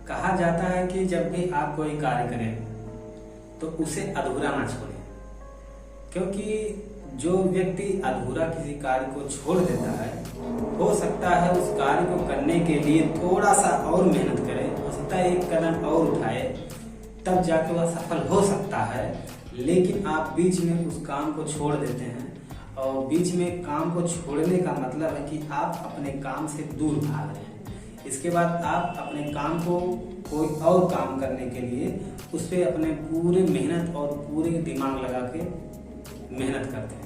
कहा जाता है कि जब भी आप कोई कार्य करें तो उसे अधूरा ना छोड़ें, क्योंकि जो व्यक्ति अधूरा किसी कार्य को छोड़ देता है, हो सकता है उस कार्य को करने के लिए थोड़ा सा और मेहनत करे, हो सकता है एक कदम और उठाए, तब जाके वह सफल हो सकता है। लेकिन आप बीच में उस काम को छोड़ देते हैं, और बीच में काम को छोड़ने का मतलब है कि आप अपने काम से दूर भाग रहे हैं। इसके बाद आप अपने काम को कोई और काम करने के लिए उस पर अपने पूरे मेहनत और पूरे दिमाग लगा के मेहनत करते हैं।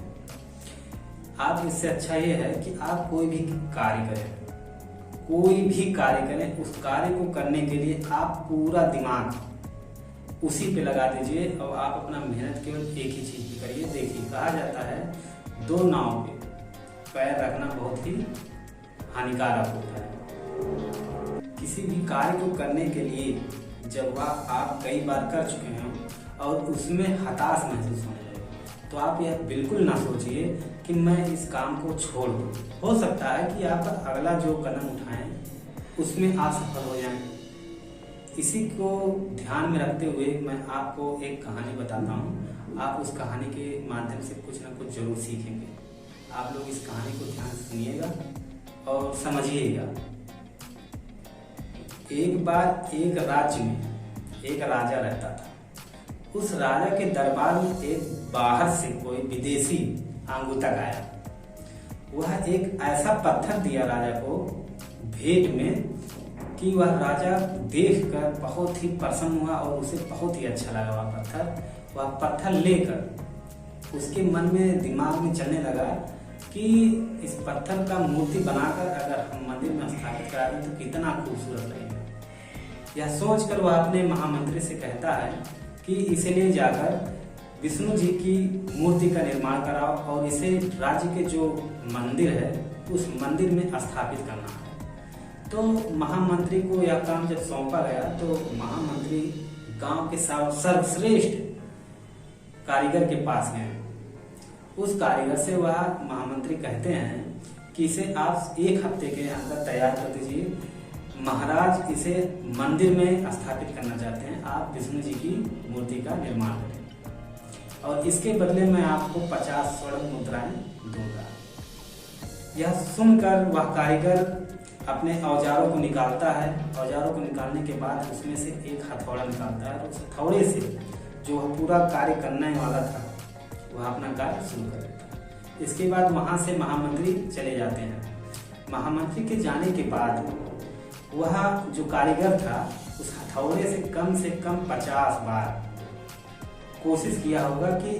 आप इससे अच्छा ये है कि आप कोई भी कार्य करें, उस कार्य को करने के लिए आप पूरा दिमाग उसी पे लगा दीजिए और आप अपना मेहनत केवल एक ही चीज पे करिए। देखिए, कहा जाता है दो नाव पे पैर रखना बहुत ही हानिकारक होता है। किसी भी कार्य को करने के लिए जब वह आप कई बार कर चुके हैं और उसमें हताश महसूस होने लगे, तो आप यह बिल्कुल ना सोचिए कि मैं इस काम को छोड़ दूं। हो सकता है कि आप अगला जो कदम उठाएं उसमें आप सफल हो जाएं। इसी को ध्यान में रखते हुए मैं आपको एक कहानी बताता हूं। आप उस कहानी के माध्यम से कुछ ना कुछ जरूर सीखेंगे। आप लोग इस कहानी को ध्यान से सुनिएगा और समझिएगा। एक बार एक राज्य में एक राजा रहता था। उस राजा के दरबार में एक बाहर से कोई विदेशी आगंतुक आया। वह एक ऐसा पत्थर दिया राजा को भेंट में कि वह राजा देखकर बहुत ही प्रसन्न हुआ और उसे बहुत ही अच्छा लगा वह पत्थर लेकर उसके मन में दिमाग में चलने लगा कि इस पत्थर का मूर्ति बनाकर अगर हम मंदिर में स्थापित करा दें तो कितना खूबसूरत लगेगा। यह सोचकर वह अपने महामंत्री से कहता है कि इसे ले जाकर विष्णु जी की मूर्ति का निर्माण कराओ और इसे राज्य के जो मंदिर है उस मंदिर में स्थापित करना है। तो महामंत्री को यह काम जब सौंपा गया तो महामंत्री गांव के सर्वश्रेष्ठ कारीगर के पास गए। उस कारीगर से वह महामंत्री कहते हैं कि इसे आप 1 हफ्ते के अंदर तैयार कर दीजिए। महाराज इसे मंदिर में स्थापित करना चाहते हैं, आप विष्णु जी की मूर्ति का निर्माण करें और इसके बदले में आपको 50 स्वर्ण मुद्राएं दूंगा। यह सुनकर वह कारीगर अपने औजारों को निकालता है। औजारों को निकालने के बाद उसमें से एक हथौड़ा निकालता है और उस हथौड़े से जो पूरा कार्य करने वाला था वह अपना कार्य शुरू कर देता है। इसके बाद वहां से महामंत्री चले जाते हैं। महामंत्री के जाने के बाद वह जो कारीगर था उस हथौड़े से कम 50 बार कोशिश किया होगा कि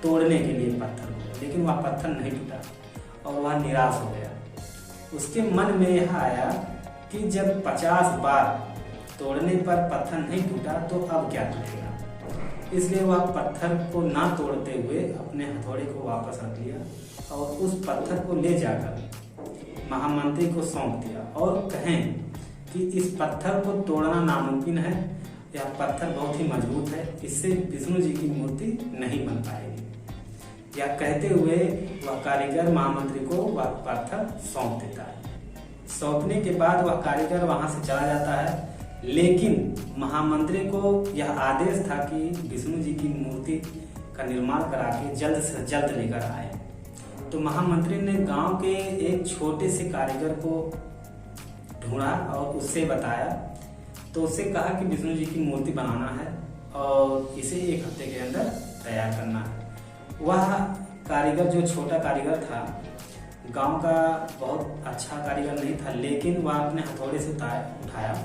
तोड़ने के लिए पत्थर को, लेकिन वह पत्थर नहीं टूटा और वह निराश हो गया। उसके मन में यह आया कि जब 50 बार तोड़ने पर पत्थर नहीं टूटा तो अब क्या टूटेगा। इसलिए वह पत्थर को ना तोड़ते हुए अपने हथौड़े को वापस रख लिया और उस पत्थर को ले जाकर महामंत्री को सौंप दिया और कहें कि इस पत्थर को तोड़ना नामुमकिन है, यह पत्थर बहुत ही मजबूत है, इससे विष्णु जी की मूर्ति नहीं बन पाएगी। यह कहते हुए वह कारीगर महामंत्री को वह पत्थर सौंप देता है। सौंपने के बाद वह कारीगर वहां से चला जाता है, लेकिन महामंत्री को यह आदेश था कि विष्णु जी की मूर्ति का निर्माण करा के जल्द से जल्द लेकर आए। तो महामंत्री ने गांव के एक छोटे से कारीगर को ढूंढा और उससे बताया। तो उससे कहा कि विष्णु जी की मूर्ति बनाना है और इसे 1 हफ्ते के अंदर तैयार करना है। वह कारीगर जो छोटा कारीगर था, गांव का बहुत अच्छा कारीगर नहीं था, लेकिन वह अपने हथौड़े से उठाया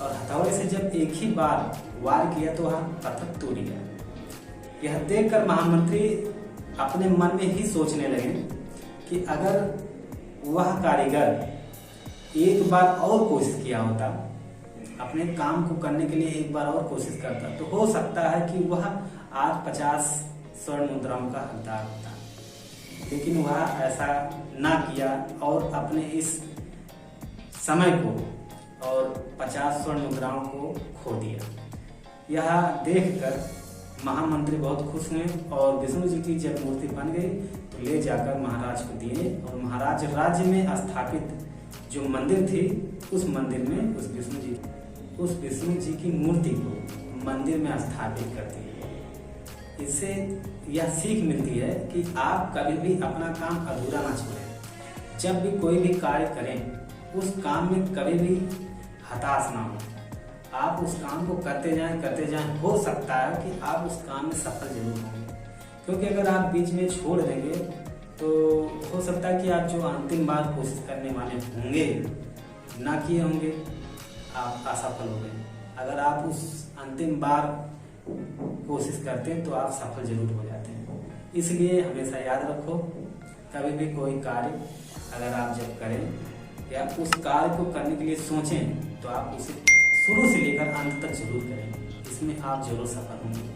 और हथौड़े से जब एक ही बार वार किया तो वह पत्थर टूट गया। यह देखकर महामंत्री अपने मन में ही सोचने लगे कि अगर वह कारीगर एक बार और कोशिश किया होता, अपने काम को करने के लिए एक बार और कोशिश करता, तो हो सकता है कि वह आज 50 स्वर्ण मुद्राओं का हकदार होता। लेकिन वह ऐसा ना किया और अपने इस समय को और 50 स्वर्ण मुद्राओं को खो दिया। यह देखकर महामंत्री बहुत खुश हुए और विष्णु जी की जब मूर्ति बन गई तो ले जाकर महाराज को दिए और महाराज राज्य में स्थापित जो मंदिर थी उस मंदिर में उस विष्णु जी उस विष्णु जी की मूर्ति को मंदिर में स्थापित करती है। इससे यह सीख मिलती है कि आप कभी भी अपना काम अधूरा ना छोड़ें। जब भी कोई भी कार्य करें, उस काम में कभी भी हताश ना हो। आप उस काम को करते जाएं, हो सकता है कि आप उस काम में सफल जरूर होंगे। क्योंकि अगर आप बीच में छोड़ देंगे तो हो सकता है कि आप जो अंतिम बार कोशिश करने वाले होंगे, ना किए होंगे, आप असफल हो गए। अगर आप उस अंतिम बार कोशिश करते हैं तो आप सफल जरूर हो जाते हैं। इसलिए हमेशा याद रखो, कभी भी कोई कार्य अगर आप जब करें या उस कार्य को करने के लिए सोचें तो आप उसे शुरू से लेकर अंत तक जरूर करें। इसमें आप जरूर सफल होंगे।